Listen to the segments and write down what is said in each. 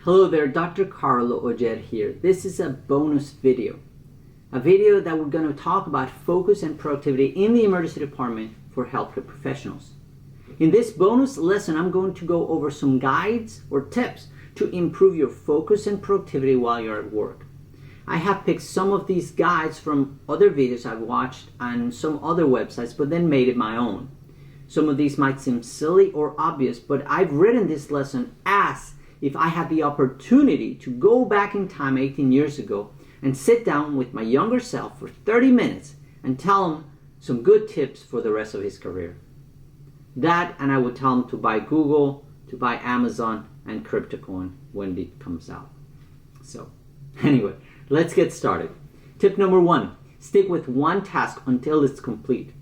Hello there, Dr. Carlo Ojed here. This is a bonus video. A video that we're going to talk about focus and productivity in the emergency department for healthcare professionals. In this bonus lesson, I'm going to go over some guides or tips to improve your focus and productivity while you're at work. I have picked some of these guides from other videos I've watched on some other websites, but then made it my own. Some of these might seem silly or obvious, but I've written this lesson as if I had the opportunity to go back in time 18 years ago and sit down with my younger self for 30 minutes and tell him some good tips for the rest of his career. That, and I would tell him to buy Google, to buy Amazon, and CryptoCoin when it comes out. So, anyway, let's get started. Tip number 1, stick with one task until it's complete.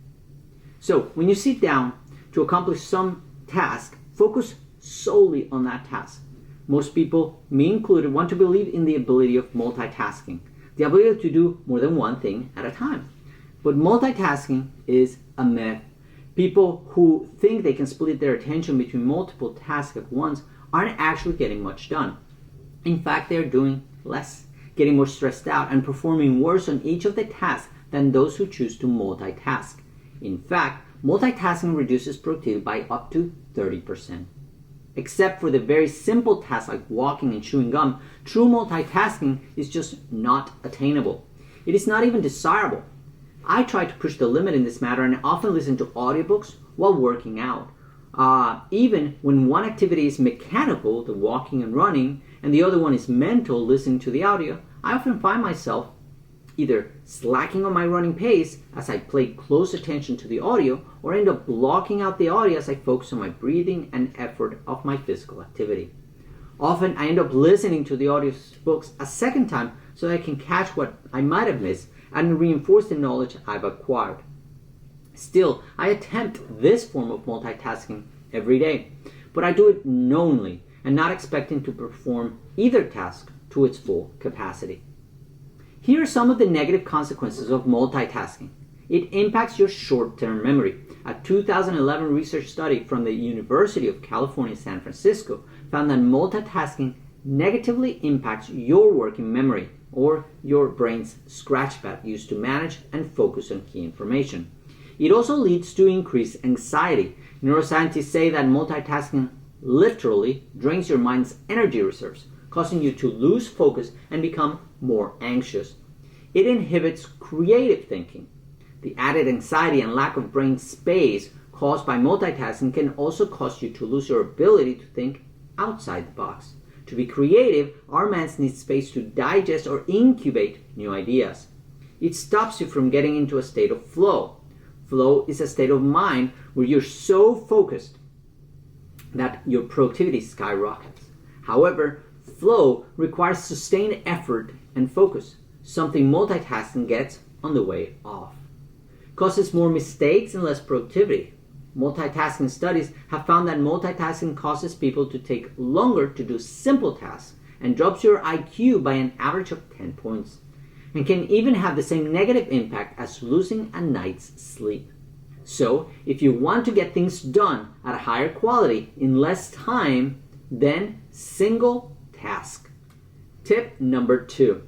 So, when you sit down to accomplish some task, focus solely on that task. Most people, me included, want to believe in the ability of multitasking, the ability to do more than one thing at a time. But multitasking is a myth. People who think they can split their attention between multiple tasks at once aren't actually getting much done. In fact, they're doing less, getting more stressed out, and performing worse on each of the tasks than those who choose to multitask. In fact, multitasking reduces productivity by up to 30%. Except for the very simple tasks like walking and chewing gum, true multitasking is just not attainable. It is not even desirable. I try to push the limit in this matter and often listen to audiobooks while working out. Even when one activity is mechanical, the walking and running, and the other one is mental, listening to the audio, I often find myself either slacking on my running pace as I pay close attention to the audio, or end up blocking out the audio as I focus on my breathing and effort of my physical activity. Often I end up listening to the audio books a second time so that I can catch what I might have missed and reinforce the knowledge I've acquired. Still, I attempt this form of multitasking every day, but I do it knowingly and not expecting to perform either task to its full capacity. Here are some of the negative consequences of multitasking. It impacts your short-term memory. A 2011 research study from the University of California, San Francisco found that multitasking negatively impacts your working memory, or your brain's scratchpad used to manage and focus on key information. It also leads to increased anxiety. Neuroscientists say that multitasking literally drains your mind's energy reserves, causing you to lose focus and become more anxious. It inhibits creative thinking. The added anxiety and lack of brain space caused by multitasking can also cause you to lose your ability to think outside the box. To be creative, our minds need space to digest or incubate new ideas. It stops you from getting into a state of flow. Flow is a state of mind where you're so focused that your productivity skyrockets. However, flow requires sustained effort and focus, something multitasking gets on the way off. Causes more mistakes and less productivity. Multitasking studies have found that multitasking causes people to take longer to do simple tasks and drops your IQ by an average of 10 points, and can even have the same negative impact as losing a night's sleep. So, if you want to get things done at a higher quality in less time, then single task. Tip number 2,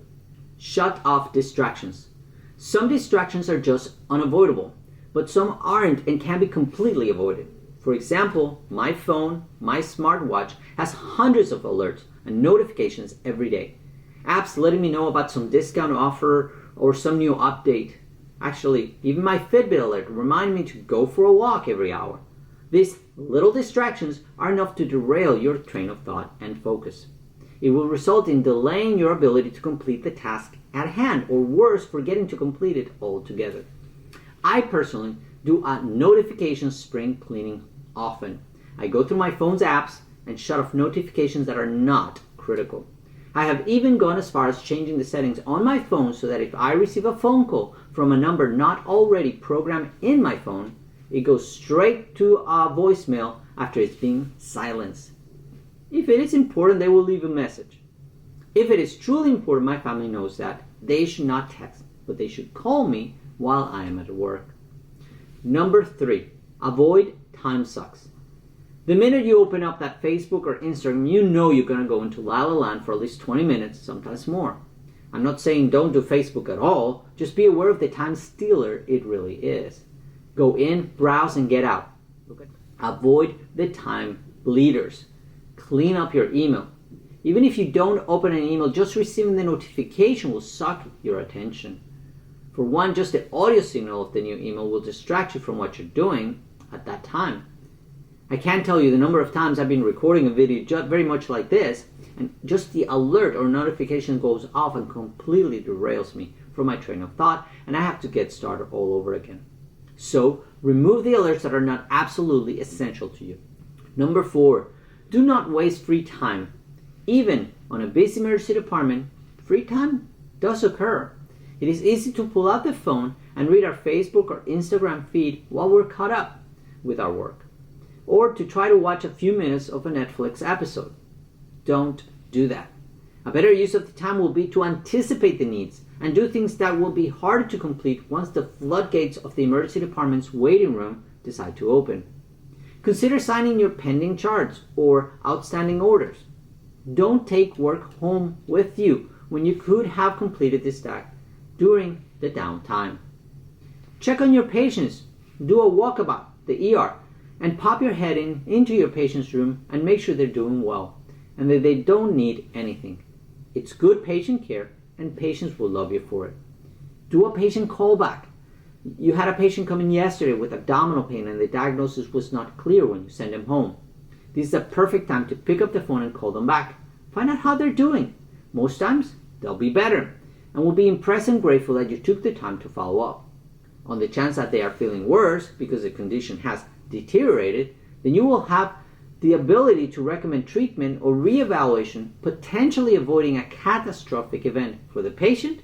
shut off distractions. Some distractions are just unavoidable, but some aren't and can be completely avoided. For example, my phone, my smartwatch, has hundreds of alerts and notifications every day. Apps letting me know about some discount offer or some new update. Actually, even my Fitbit alert remind me to go for a walk every hour. These little distractions are enough to derail your train of thought and focus. It will result in delaying your ability to complete the task at hand, or worse, forgetting to complete it altogether. I personally do a notification spring cleaning often. I go through my phone's apps and shut off notifications that are not critical. I have even gone as far as changing the settings on my phone so that if I receive a phone call from a number not already programmed in my phone, it goes straight to a voicemail after it's being silenced. If it is important, they will leave a message. If it is truly important, my family knows that they should not text, but they should call me while I am at work. Number 3, avoid time sucks. The minute you open up that Facebook or Instagram, you know you're going to go into la la land for at least 20 minutes, sometimes more. I'm not saying don't do Facebook at all, just be aware of the time stealer it really is. Go in, browse, and get out. Avoid the time bleeders. Clean up your email. Even if you don't open an email, just receiving the notification will suck your attention. For one, just the audio signal of the new email will distract you from what you're doing at that time. I can't tell you the number of times I've been recording a video very much like this, and just the alert or notification goes off and completely derails me from my train of thought, and I have to get started all over again. So, remove the alerts that are not absolutely essential to you. Number 4, do not waste free time. Even on a busy emergency department, free time does occur. It is easy to pull out the phone and read our Facebook or Instagram feed while we're caught up with our work, or to try to watch a few minutes of a Netflix episode. Don't do that. A better use of the time will be to anticipate the needs and do things that will be harder to complete once the floodgates of the emergency department's waiting room decide to open. Consider signing your pending charts or outstanding orders. Don't take work home with you when you could have completed this task during the downtime. Check on your patients. Do a walkabout, the ER, and pop your head into your patient's room and make sure they're doing well and that they don't need anything. It's good patient care, and patients will love you for it. Do a patient callback. You had a patient come in yesterday with abdominal pain and the diagnosis was not clear when you send them home. This is a perfect time to pick up the phone and call them back. Find out how they're doing. Most times, they'll be better and will be impressed and grateful that you took the time to follow up. On the chance that they are feeling worse because the condition has deteriorated, then you will have the ability to recommend treatment or reevaluation, potentially avoiding a catastrophic event for the patient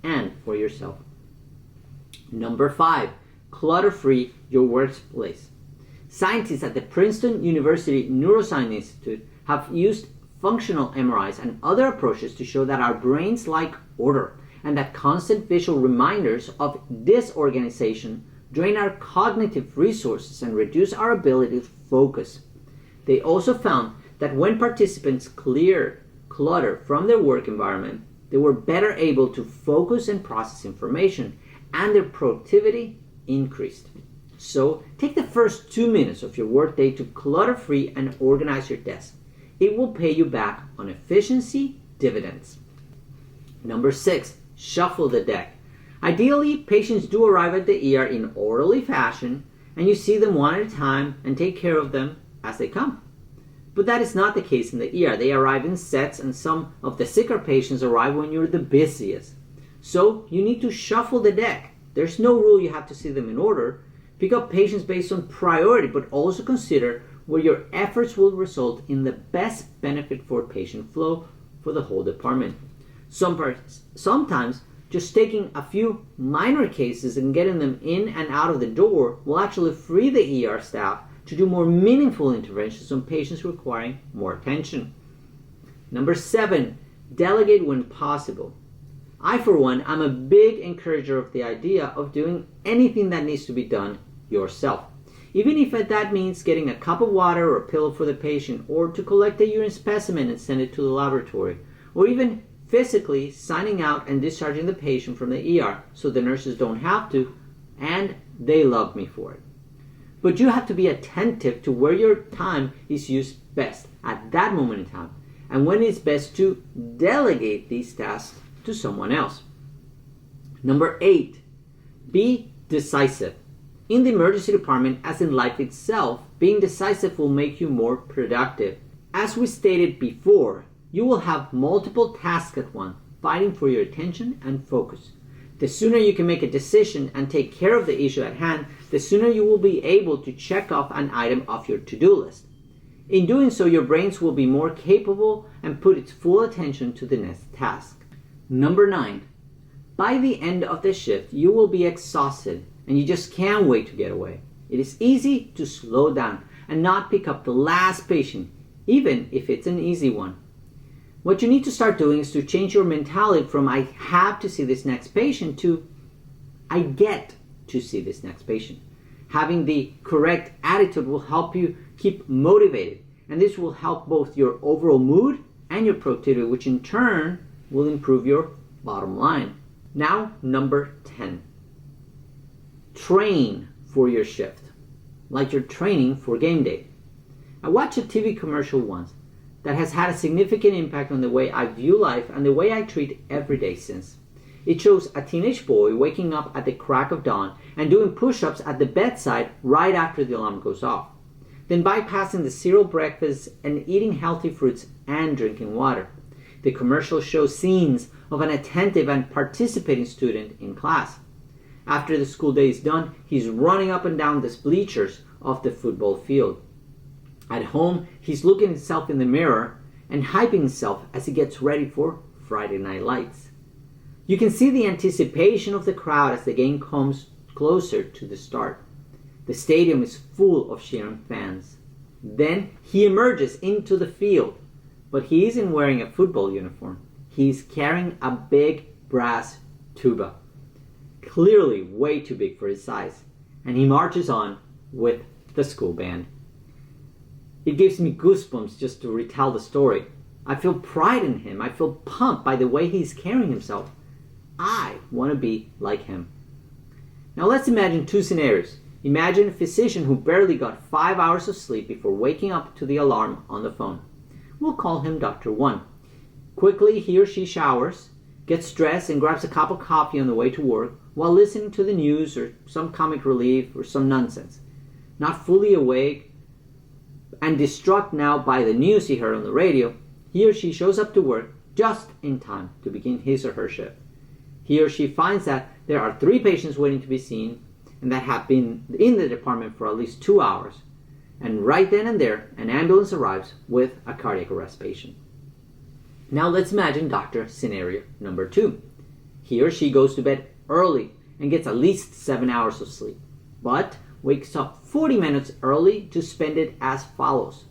and for yourself. Number 5, clutter-free your workplace. Scientists at the Princeton University Neuroscience Institute have used functional MRIs and other approaches to show that our brains like order and that constant visual reminders of disorganization drain our cognitive resources and reduce our ability to focus. They also found that when participants cleared clutter from their work environment, they were better able to focus and process information, and their productivity increased. So, take the first 2 minutes of your workday to clutter-free and organize your desk. It will pay you back on efficiency dividends. Number 6, shuffle the deck. Ideally, patients do arrive at the ER in orderly fashion, and you see them one at a time and take care of them as they come. But that is not the case in the ER. They arrive in sets, and some of the sicker patients arrive when you're the busiest. So you need to shuffle the deck. There's no rule you have to see them in order. Pick up patients based on priority, but also consider where your efforts will result in the best benefit for patient flow for the whole department. Sometimes just taking a few minor cases and getting them in and out of the door will actually free the ER staff to do more meaningful interventions on patients requiring more attention. Number 7, delegate when possible. I, for one, am a big encourager of the idea of doing anything that needs to be done yourself. Even if that means getting a cup of water or a pillow for the patient, or to collect a urine specimen and send it to the laboratory, or even physically signing out and discharging the patient from the ER so the nurses don't have to, and they love me for it. But you have to be attentive to where your time is used best at that moment in time, and when it's best to delegate these tasks to someone else. Number 8, be decisive. In the emergency department, as in life itself, being decisive will make you more productive. As we stated before, you will have multiple tasks at once, fighting for your attention and focus. The sooner you can make a decision and take care of the issue at hand, the sooner you will be able to check off an item off your to-do list. In doing so, your brains will be more capable and put its full attention to the next task. Number 9, by the end of the shift, you will be exhausted and you just can't wait to get away. It is easy to slow down and not pick up the last patient, even if it's an easy one. What you need to start doing is to change your mentality from I have to see this next patient to I get to see this next patient. Having the correct attitude will help you keep motivated, and this will help both your overall mood and your productivity, which in turn will improve your bottom line. Now, number 10. Train for your shift, like you're training for game day. I watched a TV commercial once that has had a significant impact on the way I view life and the way I treat every day since. It shows a teenage boy waking up at the crack of dawn and doing push-ups at the bedside right after the alarm goes off, then bypassing the cereal breakfast and eating healthy fruits and drinking water. The commercial shows scenes of an attentive and participating student in class. After the school day is done, he's running up and down the bleachers of the football field. At home, he's looking at himself in the mirror and hyping himself as he gets ready for Friday Night Lights. You can see the anticipation of the crowd as the game comes closer to the start. The stadium is full of cheering fans. Then he emerges into the field, but he isn't wearing a football uniform. He's carrying a big brass tuba, clearly way too big for his size, and he marches on with the school band. It gives me goosebumps just to retell the story. I feel pride in him. I feel pumped by the way he's carrying himself. I want to be like him. Now let's imagine two scenarios. Imagine a physician who barely got 5 hours of sleep before waking up to the alarm on the phone. We'll call him Dr. 1. Quickly, he or she showers, gets dressed, and grabs a cup of coffee on the way to work while listening to the news or some comic relief or some nonsense. Not fully awake and distraught now by the news he heard on the radio, he or she shows up to work just in time to begin his or her shift. He or she finds that there are 3 patients waiting to be seen and that have been in the department for at least 2 hours. And right then and there, an ambulance arrives with a cardiac arrest patient. Now let's imagine doctor scenario number 2. He or she goes to bed early and gets at least 7 hours of sleep, but wakes up 40 minutes early to spend it as follows: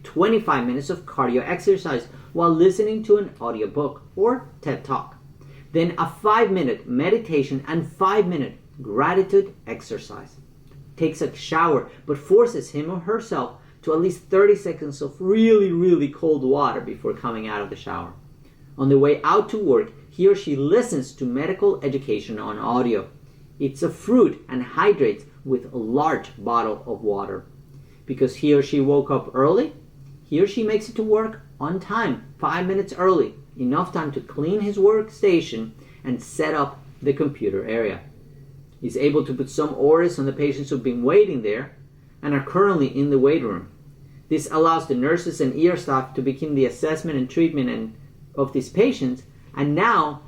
25 minutes of cardio exercise while listening to an audiobook or TED Talk. Then a 5-minute meditation and 5-minute gratitude exercise. Takes a shower, but forces him or herself to at least 30 seconds of really cold water before coming out of the shower. On the way out to work, he or she listens to medical education on audio, eats a fruit, and hydrates with a large bottle of water. Because he or she woke up early, he or she makes it to work on time, 5 minutes early, enough time to clean his workstation and set up the computer area. He's able to put some orders on the patients who've been waiting there and are currently in the wait room. This allows the nurses and ER staff to begin the assessment and treatment of these patients, and now,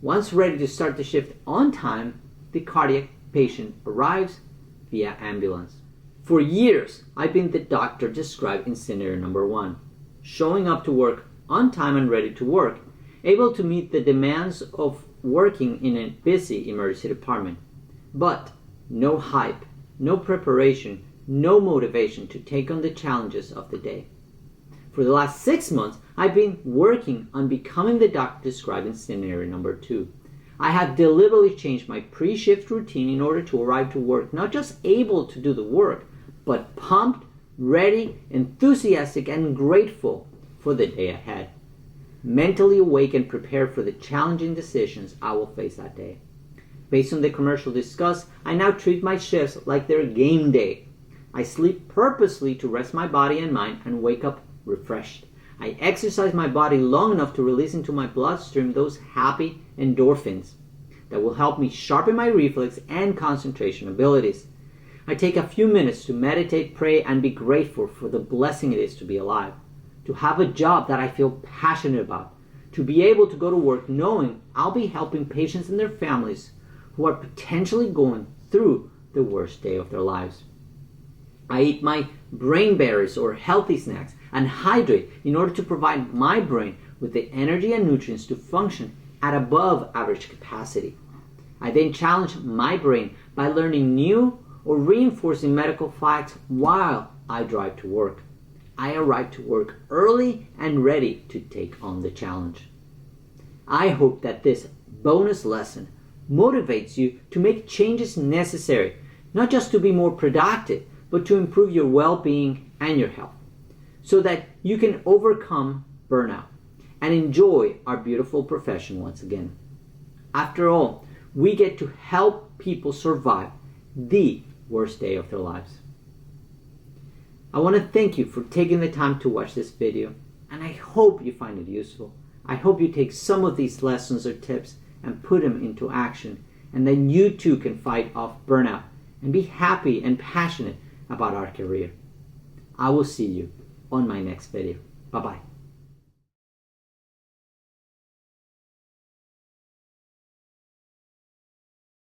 once ready to start the shift on time, the cardiac patient arrives via ambulance. For years, I've been the doctor described in scenario number 1, showing up to work on time and ready to work, able to meet the demands of working in a busy emergency department. But no hype, no preparation, no motivation to take on the challenges of the day. For the last 6 months, I've been working on becoming the doctor described in scenario number 2. I have deliberately changed my pre-shift routine in order to arrive to work not just able to do the work, but pumped, ready, enthusiastic, and grateful for the day ahead. Mentally awake and prepared for the challenging decisions I will face that day. Based on the commercial discussed, I now treat my shifts like they're game day. I sleep purposely to rest my body and mind and wake up refreshed. I exercise my body long enough to release into my bloodstream those happy endorphins that will help me sharpen my reflex and concentration abilities. I take a few minutes to meditate, pray, and be grateful for the blessing it is to be alive, to have a job that I feel passionate about, to be able to go to work knowing I'll be helping patients and their families who are potentially going through the worst day of their lives. I eat my brain berries or healthy snacks and hydrate in order to provide my brain with the energy and nutrients to function at above average capacity. I then challenge my brain by learning new or reinforcing medical facts while I drive to work. I arrive to work early and ready to take on the challenge. I hope that this bonus lesson motivates you to make changes necessary not just to be more productive, but to improve your well-being and your health, so that you can overcome burnout and enjoy our beautiful profession once again. After all, we get to help people survive the worst day of their lives. I want to thank you for taking the time to watch this video, and I hope you find it useful. I hope you take some of these lessons or tips and put them into action, and then you too can fight off burnout and be happy and passionate about our career. I will see you on my next video. Bye-bye.